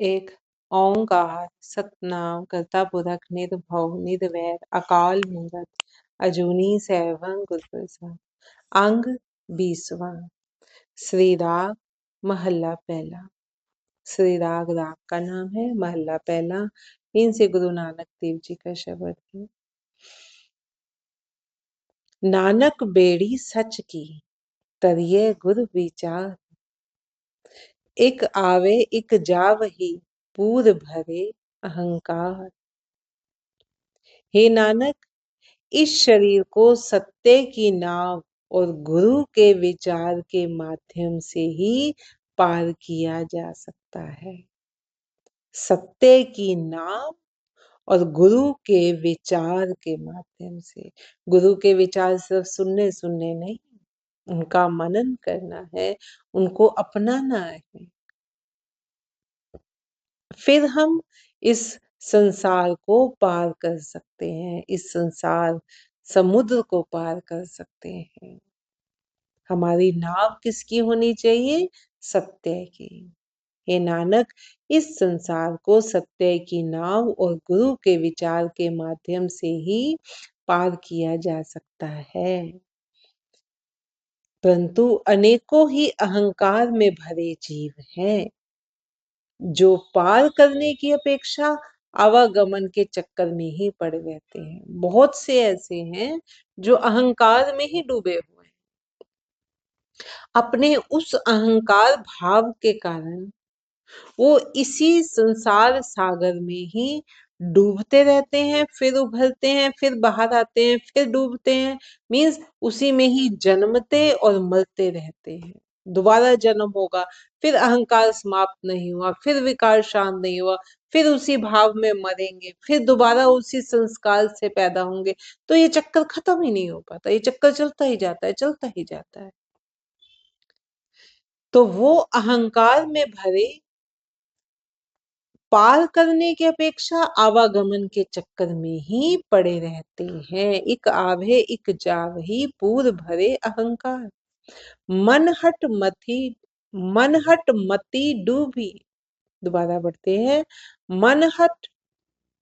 एक ओंकार सतनाम करता पुरख निर्भव निर्वैर अकाल मूरत अजूनी सैभं गुर प्रसाद। अंग 20वां। श्री राग महला पहला। श्री राग का नाम है, महला पहला। इनसे गुरु नानक देव जी का शब्द है। नानक बेड़ी सच की तरिये गुर विचार, एक आवे एक जावही पूर भरे अहंकार। हे नानक, इस शरीर को सत्य की नाव और गुरु के विचार के माध्यम से ही पार किया जा सकता है। सत्य की नाव और गुरु के विचार के माध्यम से। गुरु के विचार सिर्फ सुनने सुनने नहीं, उनका मनन करना है, उनको अपनाना है। फिर हम इस संसार को पार कर सकते हैं, इस संसार समुद्र को पार कर सकते हैं। हमारी नाव किसकी होनी चाहिए? सत्य की। हे नानक, इस संसार को सत्य की नाव और गुरु के विचार के माध्यम से ही पार किया जा सकता है। परंतु अनेकों ही अहंकार में भरे जीव हैं, जो पार करने की अपेक्षा आवागमन के चक्कर में ही पड़े रहते हैं। बहुत से ऐसे हैं जो अहंकार में ही डूबे हुए हैं। अपने उस अहंकार भाव के कारण वो इसी संसार सागर में ही डूबते रहते हैं, फिर उभरते हैं, फिर बाहर आते हैं, फिर डूबते हैं। मीन्स उसी में ही जन्मते और मरते रहते हैं। दोबारा जन्म होगा, फिर अहंकार समाप्त नहीं हुआ, फिर विकार शांत नहीं हुआ, फिर उसी भाव में मरेंगे, फिर दोबारा उसी संस्कार से पैदा होंगे। तो ये चक्कर खत्म ही नहीं हो पाता, ये चक्कर चलता ही जाता है, चलता ही जाता है। तो वो अहंकार में भरे पार करने की अपेक्षा आवागमन के चक्कर में ही पड़े रहते हैं। एक आवे एक जावही पूर भरे अहंकार, मनहट मति डूबी। दोबारा बढ़ते हैं। मनहट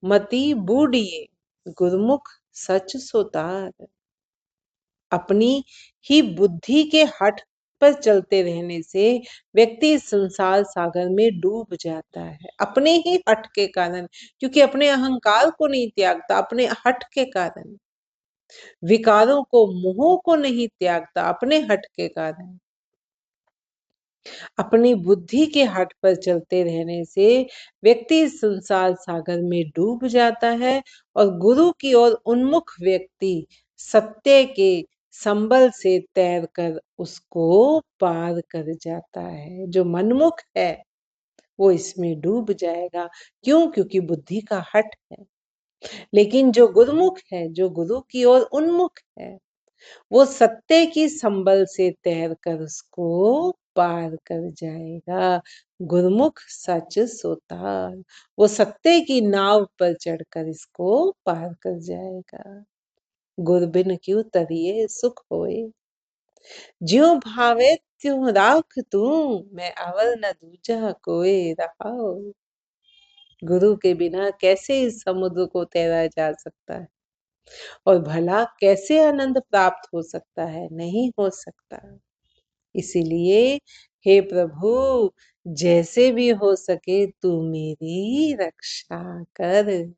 मति बूढ़िए गुरमुख सच सोतार। अपनी ही बुद्धि के हठ पर चलते रहने से व्यक्ति संसार सागर में डूब जाता है, अपने ही हठ के कारण। क्योंकि अपने अहंकार को नहीं त्यागता, अपने हठ के कारण। विकारों को, मोह को नहीं त्यागता, अपने हठ के कारण। अपनी बुद्धि के हठ पर चलते रहने से व्यक्ति संसार सागर में डूब जाता है और गुरु की ओर उन्मुख व्यक्ति सत्य के संबल से तैरकर उसको पार कर जाता है। जो मनमुख है वो इसमें डूब जाएगा। क्यों? क्योंकि बुद्धि का हठ है। लेकिन जो गुरुमुख है, जो गुरु की ओर उन्मुख है, वो सत्य की संबल से तैर कर उसको पार कर जाएगा। गुरमुख सच सोतार, वो सत्य की नाव पर चढ़कर इसको पार कर जाएगा। गुर बिन क्यों तरिए सुख होए, ज्यों भावे त्यों राख तू, मैं अवर न दूजा कोई रहाओ। गुरु के बिना कैसे इस समुद्र को तैरा जा सकता है? और भला कैसे आनंद प्राप्त हो सकता है? नहीं हो सकता। इसीलिए हे प्रभु, जैसे भी हो सके तू मेरी रक्षा कर,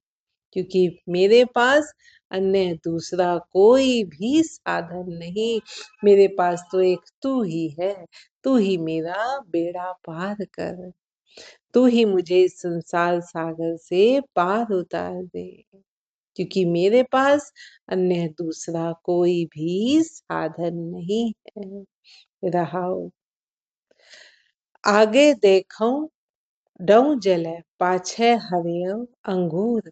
क्योंकि मेरे पास अन्य दूसरा कोई भी साधन नहीं। मेरे पास तो एक तू ही है। तू ही मेरा बेड़ा पार कर, तू ही मुझे इस संसार सागर से पार उतार दे, क्योंकि मेरे पास अन्य दूसरा कोई भी साधन नहीं है। रहाओ आगे देखो डऊ जले पाछे हरियो अंगूर,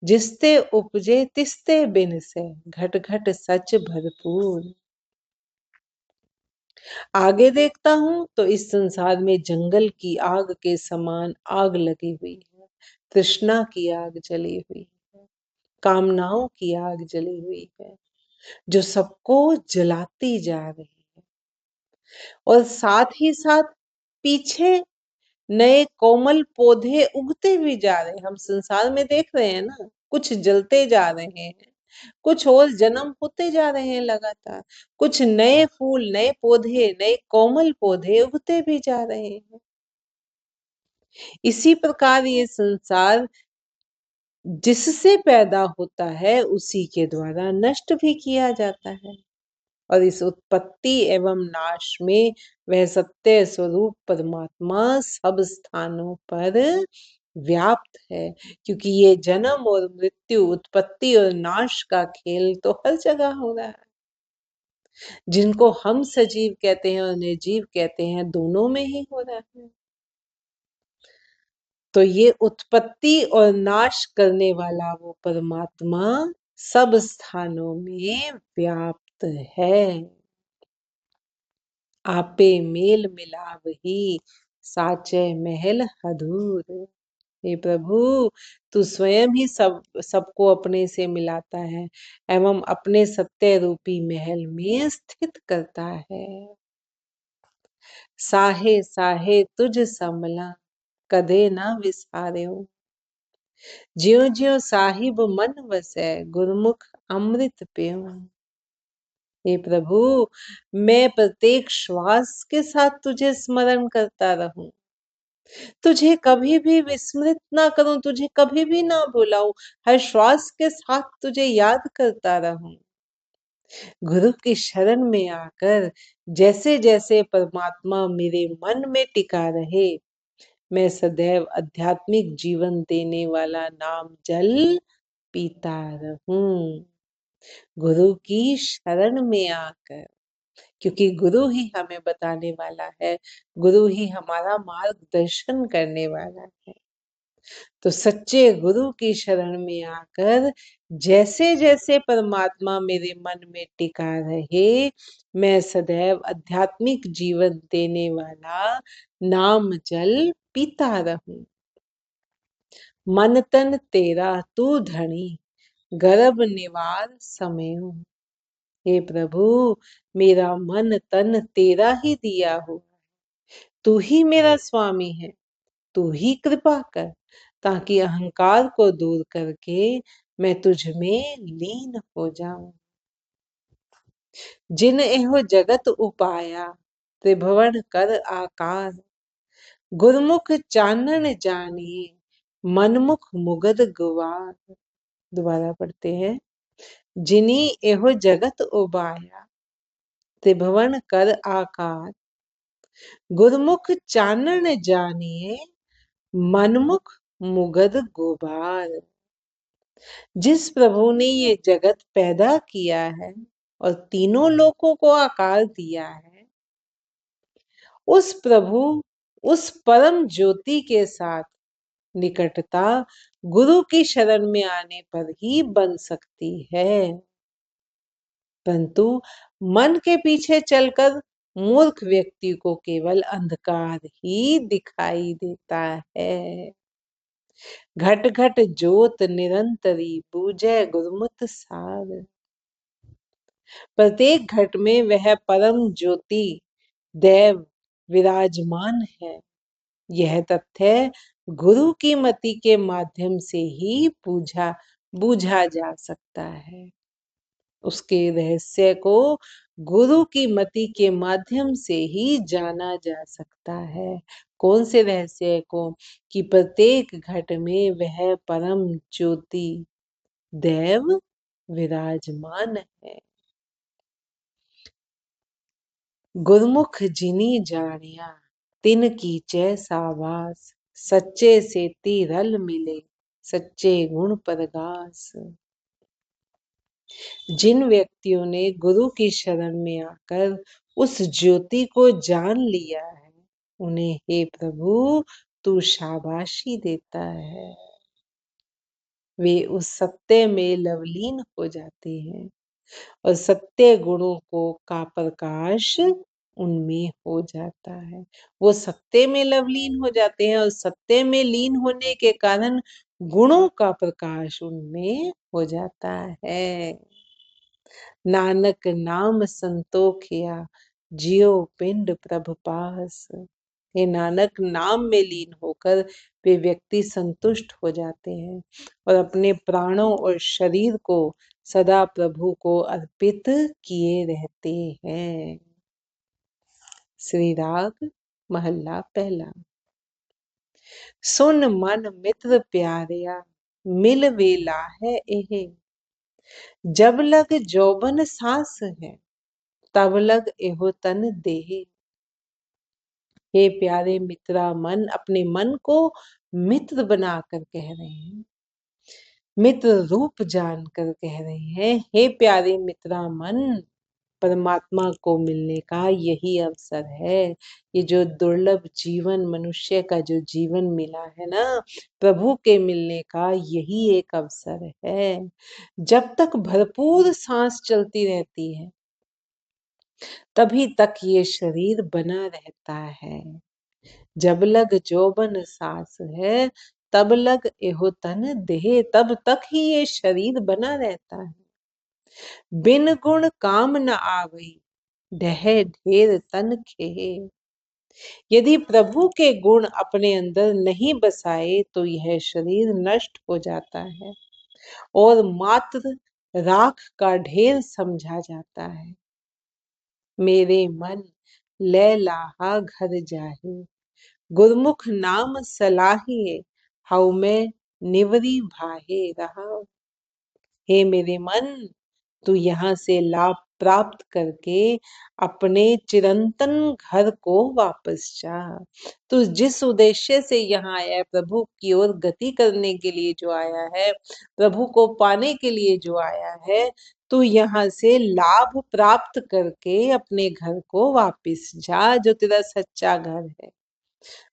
जिसते उपजे तिसते बिन से घट घट सच भरपूर। आगे देखता हूं तो इस संसार में जंगल की आग के समान आग लगी हुई है, तृष्णा की आग जली हुई है, कामनाओं की आग जली हुई है, जो सबको जलाती जा रही है। और साथ ही साथ पीछे नए कोमल पौधे उगते भी जा रहे हैं। हम संसार में देख रहे हैं ना, कुछ जलते जा रहे हैं, कुछ और जन्म होते जा रहे हैं लगातार, कुछ नए फूल, नए पौधे, नए कोमल पौधे उगते भी जा रहे हैं। इसी प्रकार ये संसार जिससे पैदा होता है उसी के द्वारा नष्ट भी किया जाता है। और इस उत्पत्ति एवं नाश में वह सत्य स्वरूप परमात्मा सब स्थानों पर व्याप्त है, क्योंकि ये जन्म और मृत्यु, उत्पत्ति और नाश का खेल तो हर जगह हो रहा है। जिनको हम सजीव कहते हैं और निर्जीव कहते हैं, दोनों में ही हो रहा है। तो ये उत्पत्ति और नाश करने वाला वो परमात्मा सब स्थानों में व्याप्त है। आपे मेल मिलाव ही साचे महल हदूर। हे प्रभु, तू स्वयं ही सबको अपने से मिलाता है एवं अपने सत्य रूपी महल में स्थित करता है। साहे साहे तुझ समला कदे ना विसार्यो, ज्यों ज्यों साहिब मन वसै गुरमुख अमृत प्यो। हे प्रभु, मैं प्रत्येक श्वास के साथ तुझे स्मरण करता रहूं, तुझे कभी भी विस्मृत ना करूं, तुझे कभी भी ना भुलाऊं, हर श्वास के साथ तुझे याद करता रहूं। गुरु की शरण में आकर जैसे जैसे परमात्मा मेरे मन में टिका रहे, मैं सदैव आध्यात्मिक जीवन देने वाला नाम जल पीता रहूं। गुरु की शरण में आकर, क्योंकि गुरु ही हमें बताने वाला है, गुरु ही हमारा मार्गदर्शन करने वाला है। तो सच्चे गुरु की शरण में आकर जैसे जैसे परमात्मा मेरे मन में टिका रहे, मैं सदैव आध्यात्मिक जीवन देने वाला नाम जल पीता रहूं। मन तन तेरा तू धनी, गर्भ निवार समयो। हे प्रभु, मेरा मन तन तेरा ही दिया हुआ, तू ही मेरा स्वामी है, तू ही कृपा कर, ताकि अहंकार को दूर करके मैं तुझ में लीन हो जाऊं। जिन एहो जगत उपाया, त्रिभुवन कर आकार, गुरमुख चानन जानिए, मनमुख मुगद गुवार। दोबारा पढ़ते हैं। जिनी एहो जगत उबाया, त्रिभुवन कर आकार, गुरमुख चानन जानिए, मनमुख मुगद गुबार। जिस प्रभु ने ये जगत पैदा किया है और तीनों लोकों को आकार दिया है, उस प्रभु, उस परम ज्योति के साथ निकटता गुरु की शरण में आने पर ही बन सकती है। परंतु मन के पीछे चलकर मूर्ख व्यक्ति को केवल अंधकार ही दिखाई देता है। घट घट जोत निरंतरी बूझे गुरमुत सार। प्रत्येक घट में वह परम ज्योति देव विराजमान है। यह तथ्य गुरु की मति के माध्यम से ही बूझा जा सकता है। उसके रहस्य को गुरु की मति के माध्यम से ही जाना जा सकता है। कौन से रहस्य को? कि प्रत्येक घट में वह परम ज्योति देव विराजमान है। गुरमुख जिनी जानिया तिन कीचै सावास, सच्चे से रल मिले सच्चे गुण परगास। जिन व्यक्तियों ने गुरु की शरण में आकर उस ज्योति को जान लिया है, उन्हें हे प्रभु तू शाबाशी देता है। वे उस सत्य में लवलीन हो जाते हैं और सत्य गुणों का प्रकाश उनमें हो जाता है। वो सत्य में लवलीन हो जाते हैं और सत्य में लीन होने के कारण गुणों का प्रकाश उनमें हो जाता है। नानक नाम संतोखिया, जियो पिंड प्रभ पास। हे नानक, नाम में लीन होकर वे व्यक्ति संतुष्ट हो जाते हैं और अपने प्राणों और शरीर को सदा प्रभु को अर्पित किए रहते हैं। श्री राग महला पहला। सुन मन मित्र प्यारिया, मिल वेला है एहे। जब लग जौबन सांस है, तब लग एहो तन देहे। हे प्यारे मित्रा मन, अपने मन को मित्र बनाकर कह रहे हैं, मित्र रूप जानकर कह रहे हैं, हे प्यारे मित्रा मन, परमात्मा को मिलने का यही अवसर है। ये जो दुर्लभ जीवन, मनुष्य का जो जीवन मिला है ना, प्रभु के मिलने का यही एक अवसर है। जब तक भरपूर सांस चलती रहती है, तभी तक ये शरीर बना रहता है। जब लग जौबन सांस है, तब लग एहो तन देह, तब तक ही ये शरीर बना रहता है। बिन गुण काम न आवई, ढह ढेर तन खेहे। यदि प्रभु के गुण अपने अंदर नहीं बसाए तो यह शरीर नष्ट हो जाता है और मात्र राख का ढेर समझा जाता है। मेरे मन ले लाहा घर जाहे, गुरमुख नाम सलाहिए, हऊ में निवरी भाहे रहा। हे मेरे मन, तू यहाँ से लाभ प्राप्त करके अपने चिरंतन घर को वापस जा। तू जिस उद्देश्य से यहाँ आया है, प्रभु की ओर गति करने के लिए जो आया है, प्रभु को पाने के लिए जो आया है, तू यहाँ से लाभ प्राप्त करके अपने घर को वापस जा, जो तेरा सच्चा घर है।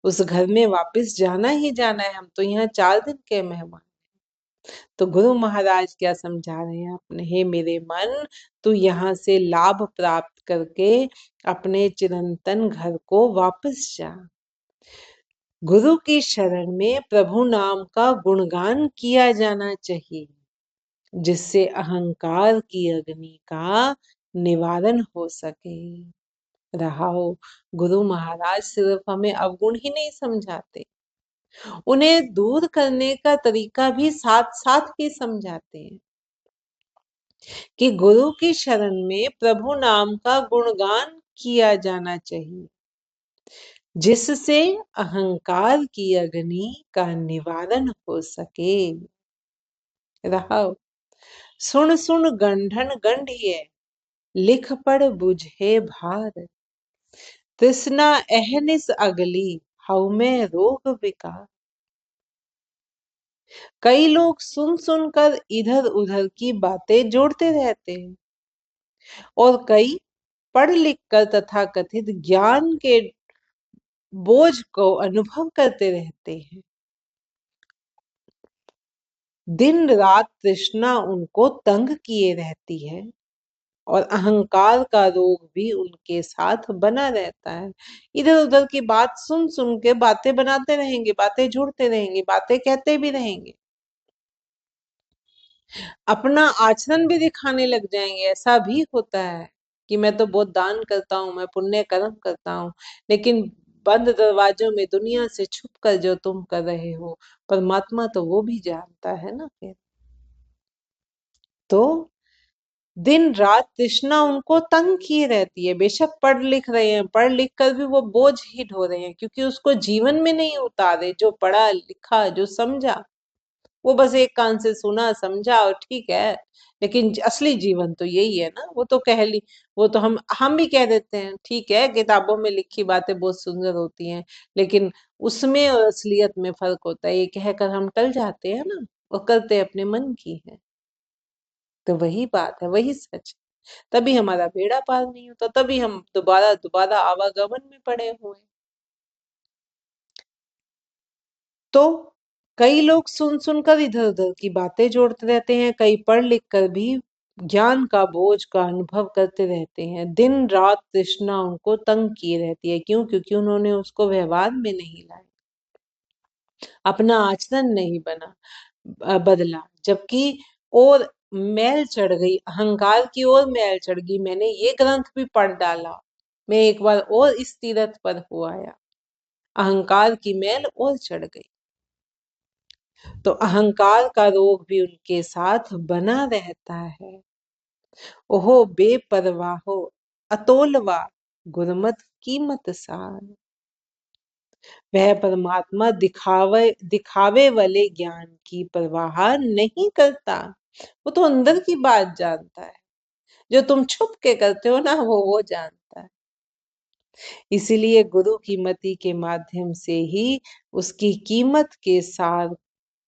उस घर में वापस जाना ही जाना है। हम तो यहाँ 4 दिन के मेहमान। तो गुरु महाराज क्या समझा रहे हैं अपने, हे मेरे मन, तू यहाँ से लाभ प्राप्त करके अपने चिरंतन घर को वापस जा। गुरु की शरण में प्रभु नाम का गुणगान किया जाना चाहिए, जिससे अहंकार की अग्नि का निवारण हो सके। रहा हो, गुरु महाराज सिर्फ हमें अवगुण ही नहीं समझाते, उन्हें दूर करने का तरीका भी साथ साथ ही समझाते हैं कि गुरु की शरण में प्रभु नाम का गुणगान किया जाना चाहिए, जिससे अहंकार की अग्नि का निवारण हो सके। रहा, सुन सुन गंढन गंढिए, लिख पढ़ बुझे भार। तृष्णा अहनिस अगली, हऊ में रोग विकार। कई लोग सुन सुनकर इधर उधर की बातें जोड़ते रहते हैं और कई पढ़ लिख कर तथा कथित ज्ञान के बोझ को अनुभव करते रहते हैं। दिन रात तृष्णा उनको तंग किए रहती है और अहंकार का रोग भी उनके साथ बना रहता है। इधर उधर की बात सुन सुन के बातें बनाते रहेंगे, बातें जोड़ते रहेंगे, बातें कहते भी रहेंगे, अपना आचरण भी दिखाने लग जाएंगे। ऐसा भी होता है कि मैं तो बहुत दान करता हूँ, मैं पुण्य कर्म करता हूँ, लेकिन बंद दरवाजों में दुनिया से छुप कर जो तुम कर रहे हो, परमात्मा तो वो भी जानता है ना। फिर तो दिन रात तृष्णा उनको तंग किए रहती है। बेशक पढ़ लिख रहे हैं, पढ़ लिख कर भी वो बोझ ही ढो रहे हैं, क्योंकि उसको जीवन में नहीं उतारे। जो पढ़ा लिखा, जो समझा, वो बस एक कान से सुना समझा और ठीक है, लेकिन असली जीवन तो यही है ना। वो तो कह ली, वो तो हम भी कह देते हैं, ठीक है किताबों में लिखी बातें बहुत सुंदर होती हैं, लेकिन उसमें और असलियत में फर्क होता है। ये कहकर हम टल जाते हैं ना, और करते अपने मन की है। तो वही बात है, वही सच है। तभी हमारा बेड़ा पार नहीं होता, तभी हम दोबारा दोबारा आवागमन में पड़े हुए हैं। तो कई लोग सुन सुनकर इधर उधर की बातें जोड़ते रहते हैं, कई पढ़ लिख कर भी ज्ञान का बोझ का अनुभव करते रहते हैं। दिन रात तृष्णा उनको तंग किए रहती है। क्यों? क्योंकि उन्होंने उसको व्यवहार में नहीं लाया, अपना आचरण नहीं बदला। जबकि और मैल चढ़ गई, अहंकार की ओर मैल चढ़ गई। मैंने ये ग्रंथ भी पढ़ डाला, मैं एक बार और इस तीरथ पर हो आया। अहंकार की मैल और चढ़ गई। तो अहंकार का रोग भी उनके साथ बना रहता है। ओहो बेपरवाहो अतोलवा गुरमत कीमत सार। वह परमात्मा दिखावे वाले ज्ञान की परवाह नहीं करता। वो तो अंदर की बात जानता है। जो तुम छुप के करते हो ना, वो जानता है। इसीलिए गुरु की मति के माध्यम से ही उसकी कीमत के सार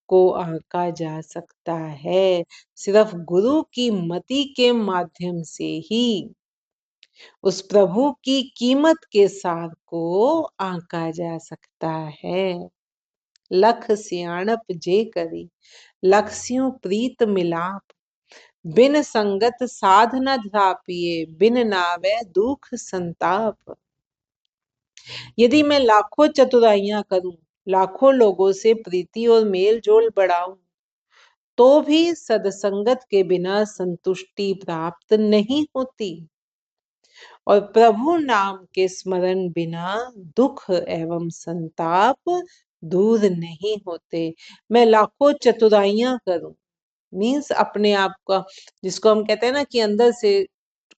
को आंका जा सकता है। सिर्फ गुरु की मति के माध्यम से ही उस प्रभु की कीमत के सार को आंका जा सकता है। लख सियाणप जे करी लक्ष्यों प्रीत मिलाप। बिन संगत साध न ध्यापिए बिन नावे दुख संताप। यदि मैं लाखों चतुराइयां करूं, लाखों लोगों से प्रीति और मेल जोल बढ़ाऊं, तो भी सदसंगत के बिना संतुष्टि प्राप्त नहीं होती और प्रभु नाम के स्मरण बिना दुख एवं संताप दूर नहीं होते। मैं लाखों चतुराइयां करूं, मीन्स अपने आप का, जिसको हम कहते हैं ना कि अंदर से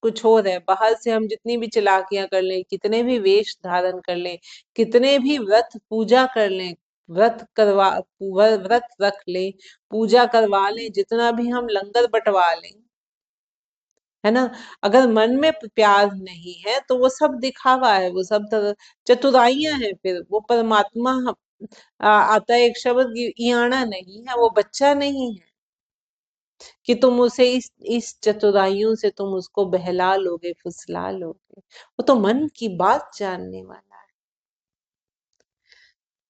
कुछ और है, बाहर से हम जितनी भी चालाकियां कर लें, कितने भी वेश धारण कर लें, कितने भी व्रत पूजा कर लें, व्रत रख लें, पूजा करवा लें, जितना भी हम लंगर बंटवा लें, है ना, अगर मन में प्यार नहीं है तो वो सब दिखावा है, वो सब चतुराइयां हैं। फिर वो परमात्मा आता है एक शब्द, इयाना नहीं है, वो बच्चा नहीं है कि तुम उसे इस चतुराइयों से तुम उसको बहला लोगे, फुसला लोगे। वो तो मन की बात जानने वाला है।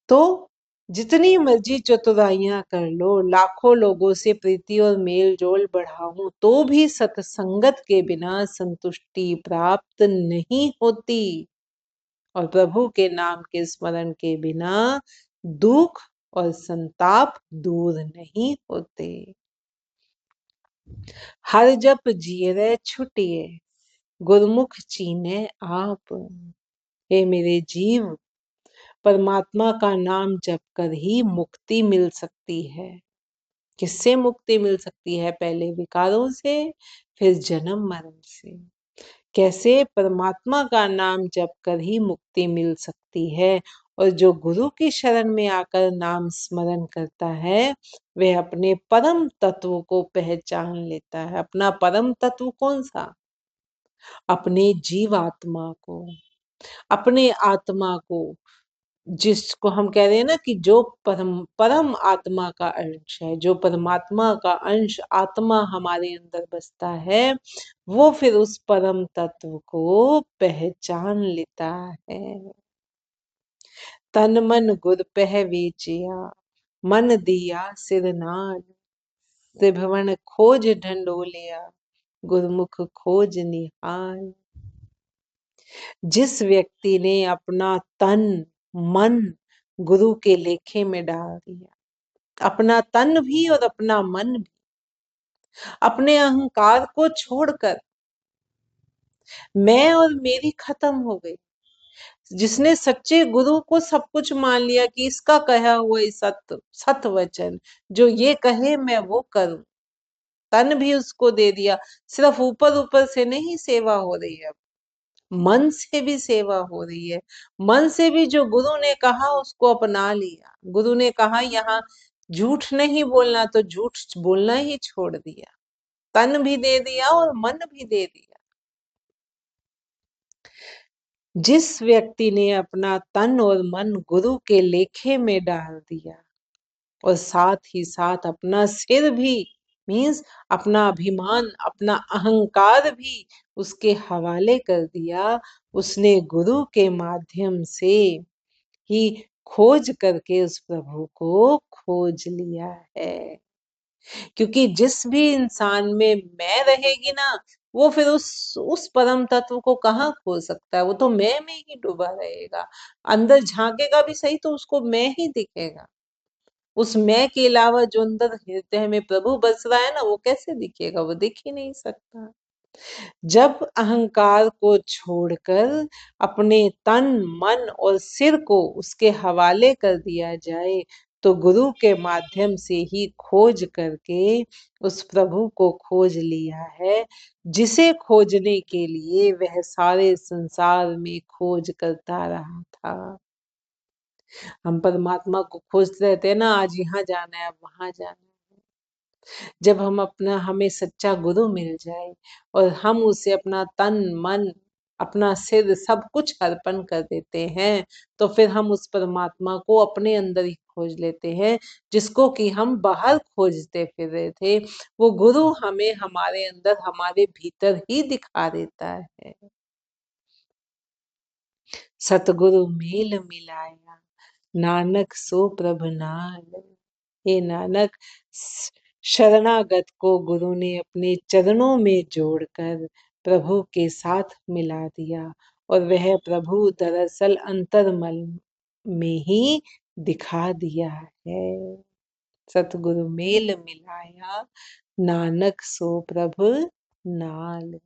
तो जितनी मर्जी चतुराइयां कर लो, लाखों लोगों से प्रीति और मेल जोल बढ़ाऊं, तो भी सत्संगत के बिना संतुष्टि प्राप्त नहीं होती और प्रभु के नाम के स्मरण के बिना दुख और संताप दूर नहीं होते। हर जप जियरे छुटिए गुरमुख चीने आप। हे मेरे जीव, परमात्मा का नाम जप कर ही मुक्ति मिल सकती है। किससे मुक्ति मिल सकती है? पहले विकारों से, फिर जन्म मरण से। कैसे? परमात्मा का नाम जप कर ही मुक्ति मिल सकती है। और जो गुरु की शरण में आकर नाम स्मरण करता है, वह अपने परम तत्व को पहचान लेता है। अपना परम तत्व कौन सा? अपने जीवात्मा को, अपने आत्मा को, जिसको हम कह रहे हैं ना कि जो परम परम आत्मा का अंश है, जो परमात्मा का अंश आत्मा हमारे अंदर बसता है, वो फिर उस परम तत्व को पहचान लेता है। तन मन गुर पह वेचिया मन दिया सिर नाल। त्रिभुवन खोज ढंडोलिया गुरमुख खोज निहाल। जिस व्यक्ति ने अपना तन मन गुरु के लेखे में डाल दिया, अपना तन भी और अपना मन भी, अपने अहंकार को छोड़कर मैं और मेरी खत्म हो गई, जिसने सच्चे गुरु को सब कुछ मान लिया कि इसका कहा हुआ सत्य सत्य वचन, जो ये कहे मैं वो करूं, तन भी उसको दे दिया। सिर्फ ऊपर ऊपर से नहीं सेवा हो रही है, मन से भी सेवा हो रही है। मन से भी जो गुरु ने कहा उसको अपना लिया। गुरु ने कहा यहाँ झूठ नहीं बोलना, तो झूठ बोलना ही छोड़ दिया। तन भी दे दिया और मन भी दे दिया। जिस व्यक्ति ने अपना तन और मन गुरु के लेखे में डाल दिया और साथ ही साथ अपना सिर भी, मीन्स अपना अभिमान, अपना अहंकार भी उसके हवाले कर दिया, उसने गुरु के माध्यम से ही खोज करके उस प्रभु को खोज लिया है। क्योंकि जिस भी इंसान में मैं रहेगी ना, वो फिर उस परम तत्व को कहाँ खो सकता है? वो तो मैं में ही डूबा रहेगा। अंदर झांकेगा भी सही तो उसको मैं ही दिखेगा। उस मैं के अलावा जो अंदर हृदय में प्रभु बस रहा है ना, वो कैसे दिखेगा? वो दिख ही नहीं सकता। जब अहंकार को छोड़कर अपने तन, मन और सिर को उसके हवाले कर दिया जाए, तो गुरु के माध्यम से ही खोज करके उस प्रभु को खोज लिया है, जिसे खोजने के लिए वह सारे संसार में खोज करता रहा था। हम परमात्मा को खोजते रहते हैं ना, आज यहाँ जाना है, अब वहां जाना है। जब हमें सच्चा गुरु मिल जाए और हम उसे अपना तन, मन, अपना सिर सब कुछ अर्पण कर देते हैं, तो फिर हम उस परमात्मा को अपने अंदर ही खोज लेते हैं, जिसको कि हम बाहर खोजते फिर रहे थे। वो गुरु हमें हमारे अंदर, हमारे भीतर ही दिखा देता है। सतगुरु मेल मिलाया, नानक सो प्रभु नाल। हे नानक, शरणागत को गुरु ने अपने चरणों में जोड़कर प्रभु के साथ मिला दिया, और वह प्रभु दरअसल अंतर्मन में ही दिखा दिया है। सतगुरु मेल मिलाया, नानक सो प्रभु नाल।